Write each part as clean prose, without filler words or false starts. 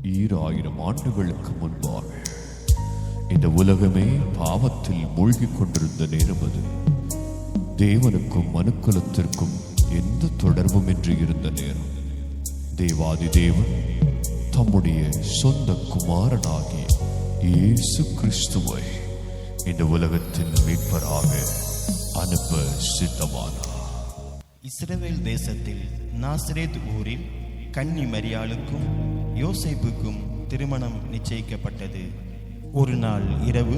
2000 ஆண்டுகளுக்கு முன்பாக இந்த உலகமே பாவத்தில் மூழ்கிக் கொண்டிருந்த நேரம் அது. தேவனுக்கும் மனுக்குலத்திற்கும் எந்த தொடர்பும் இன்றி இருந்த நேரம், தேவாதி தேவன் தம்முடைய சொந்த குமாரனாகிய இயேசு கிறிஸ்துவை இந்த உலகத்தின் மீட்பராக அனுப்ப சித்தமானார். இஸ்ரவேல் தேசத்தில் நாசரேத் ஊரில் கன்னி மரியாளுக்கும் யோசேப்புக்கும் திருமணம் நிச்சயிக்கப்பட்டது. ஒரு நாள் இரவு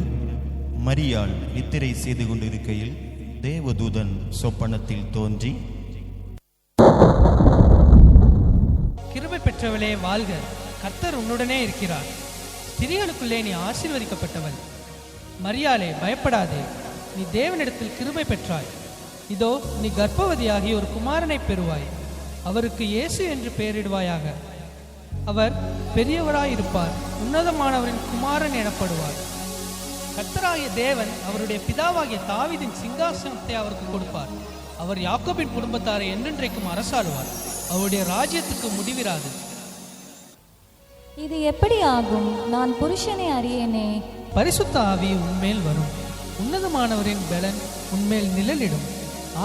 மரியாள் நித்திரை செய்து கொண்டிருக்கையில் தேவதூதன் சொப்பனத்தில் தோன்றி, கிருபை பெற்றவளே வாழ்க, கர்த்தர் உன்னுடனே இருக்கிறார், ஸ்திரீகளுக்குள்ளே நீ ஆசீர்வதிக்கப்பட்டவள். மரியாளே பயப்படாதே, நீ தேவனிடத்தில் கிருபை பெற்றாய். இதோ நீ கர்ப்பவதியாகி ஒரு குமாரனை பெறுவாய், அவருக்கு இயேசு என்று பெயரிடுவாயாக. அவர் பெரியவராயிருப்பார், உன்னதமானவரின் குமாரன் எனப்படுவார். கர்த்தராகிய தேவன் அவருடைய பிதாவாகிய தாவீதின் சிங்காசனத்தை அவருக்கு கொடுப்பார். அவர் யாக்கோபின் குடும்பத்தாரை என்றென்றைக்கும் அரசாளுவார், அவருடைய ராஜ்யத்துக்கு முடிவிராது. இது எப்படி ஆகும்? நான் புருஷனை அறியேனே. பரிசுத்த ஆவி உன்மேல் வரும், உன்னதமானவரின் பலன் உன்மேல் நிழலிடும்.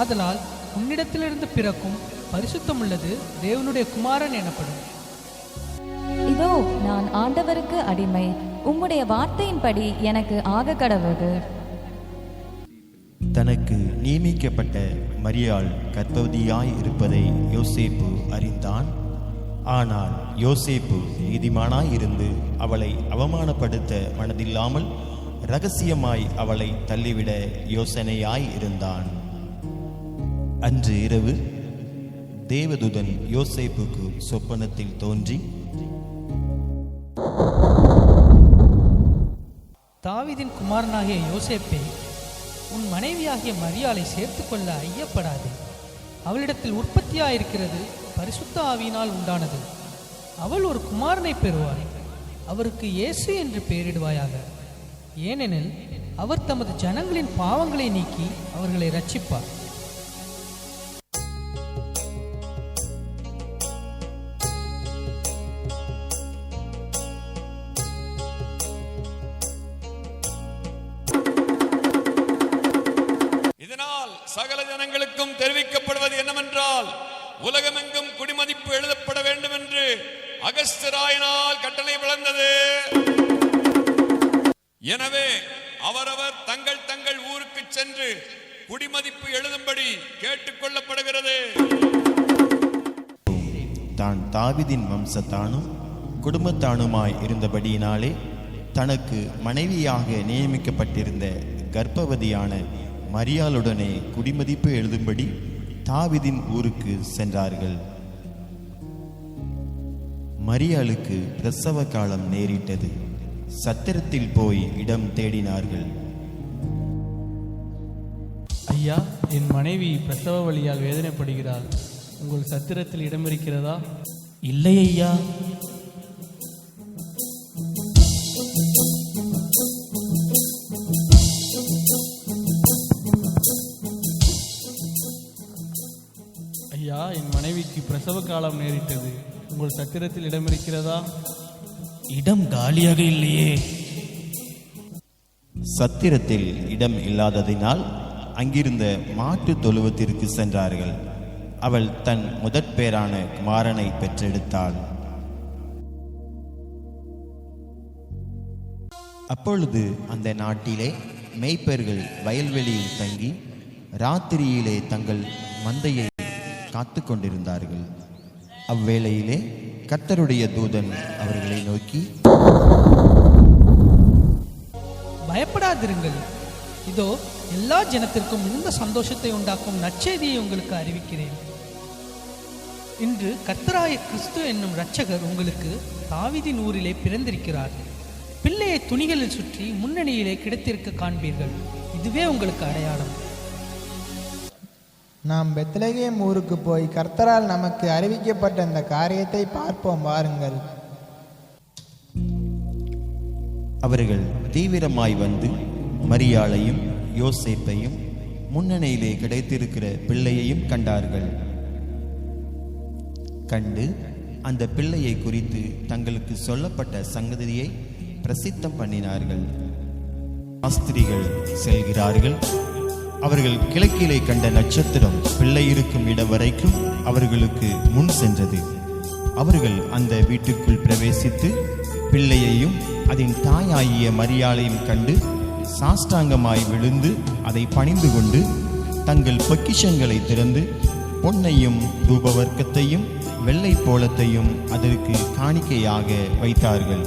ஆதலால் உன்னிடத்திலிருந்து பிறக்கும் பரிசுத்தமுள்ளது தேவனுடைய குமாரன் எனப்படும். இதோ நான் ஆண்டவருக்கு அடிமை, உம்முடைய வார்த்தையின்படி எனக்கு ஆக கடவுது. தனக்கு நியமிக்கப்பட்ட மரியாள் கர்ப்பவதியாய் இருப்பதை யோசேப்பு அறிந்தான். ஆனால் யோசேப்பு நீதிமானாய் இருந்து அவளை அவமானப்படுத்த மனதில்லாமல் இரகசியமாய் அவளை தள்ளிவிட யோசனையாய் இருந்தான். அன்று இரவு தேவதூதன் யோசேப்புக்கு சொப்பனத்தில் தோன்றி, தாவீதின் குமாரனாகிய யோசேப்பே, உன் மனைவியாகிய மரியாளை சேர்த்துக்கொள்ள ஐயப்படாதே. அவளிடத்தில் உற்பத்தியாயிருக்கிறது பரிசுத்த ஆவியினால் உண்டானது. அவள் ஒரு குமாரனை பெறுவாள், அவருக்கு இயேசு என்று பெயரிடுவாயாக. ஏனெனில் அவர் தமது ஜனங்களின் பாவங்களை நீக்கி அவர்களை இரட்சிப்பார். சகல ஜனங்களுக்கும் தெரிவிக்கப்படுவது என்னவென்றால், உலகமெங்கும் குடிமதிப்பு எழுதப்பட வேண்டும் என்று அகஸ்தியராயினால் கட்டளை பிறந்தது. எனவே அவரவர் தங்கள் தங்கள் ஊருக்கு சென்று குடிமதிப்பு எழுதும்படி கேட்டுக்கொள்ளப்படுகிறது. தான் தாவீதின் வம்சத்தானும் குடும்பத்தானுமாய் இருந்தபடியினாலே தனக்கு மனைவியாக நியமிக்கப்பட்டிருந்த கர்ப்பவதியான மரியாளுடனே குடிமதிப்பு எழுதும்படி தாவீதின் ஊருக்கு சென்றார்கள். மரியாளுக்கு பிரசவ காலம் நேரிட்டது. சத்திரத்தில் போய் இடம் தேடினார்கள். ஐயா, என் மனைவி பிரசவ வலியால் வேதனைப்படுகிறாள், உங்கள் சத்திரத்தில் இடம் இருக்கிறதா? இல்லை ஐயா. ஐயா, என் மனைவிக்கு பிரசவ காலம் நேரிட்டது, உங்கள் சத்திரத்தில் இடம் இருக்கிறதா? இடம் காலியாக இல்லையே. சத்திரத்தில் இடம் இல்லாததினால் அங்கிருந்த மாட்டு தொழுவத்திற்கு சென்றார்கள். அவள் தன் முதற் பேரான குமாரனை பெற்றெடுத்தாள். அப்பொழுது அந்த நாட்டிலே மேய்ப்பர்கள் வயல்வெளியில் தங்கி ராத்திரியிலே தங்கள் மந்தையை காத்து கொண்டிருந்தார்கள். அவ்வேளையிலே கர்த்தருடைய தூதன் அவர்களை நோக்கி, பயப்படாதிருங்கள், இதோ எல்லா ஜனத்திற்கும் இந்த சந்தோஷத்தை உண்டாக்கும் நற்செய்தியை உங்களுக்கு அறிவிக்கிறேன். இன்று கர்த்தராகிய கிறிஸ்து என்னும் இரட்சகர் உங்களுக்கு தாவீதின் ஊரிலே பிறந்திருக்கிறார். பிள்ளையை துணிகளில் சுற்றி முன்னணியிலே கிடைத்திருக்க காண்பீர்கள். இதுவே உங்களுக்கு அடையாளம். நாம் பெத்லகேம் ஊருக்கு போய் கர்த்தரால் நமக்கு அறிவிக்கப்பட்ட இந்த காரியத்தை பார்ப்போம் வாருங்கள். அவர்கள் தீவிரமாய் வந்து மரியாளையும் யோசேப்பையும் முன்னணியிலே கிடைத்திருக்கிற பிள்ளையையும் கண்டார்கள். கண்டு அந்த பிள்ளையை குறித்து தங்களுக்கு சொல்லப்பட்ட சங்கதியை பிரசித்தம் பண்ணினார்கள். சாஸ்திரிகள் செல்கிறார்கள். அவர்கள் கிழக்கிலே கண்ட நட்சத்திரம் பிள்ளை இருக்கும் இடம் வரைக்கும் அவர்களுக்கு முன் சென்றது. அவர்கள் அந்த வீட்டிற்குள் பிரவேசித்து பிள்ளையையும் அதன் தாயாகிய மரியாளையும் கண்டு சாஷ்டாங்கமாய் விழுந்து அதை பணிந்து கொண்டு தங்கள் பொக்கிஷங்களை திறந்து பொன்னையும் தூபவர்க்கத்தையும் வெள்ளை போலத்தையும் அதற்கு காணிக்கையாக வைத்தார்கள்.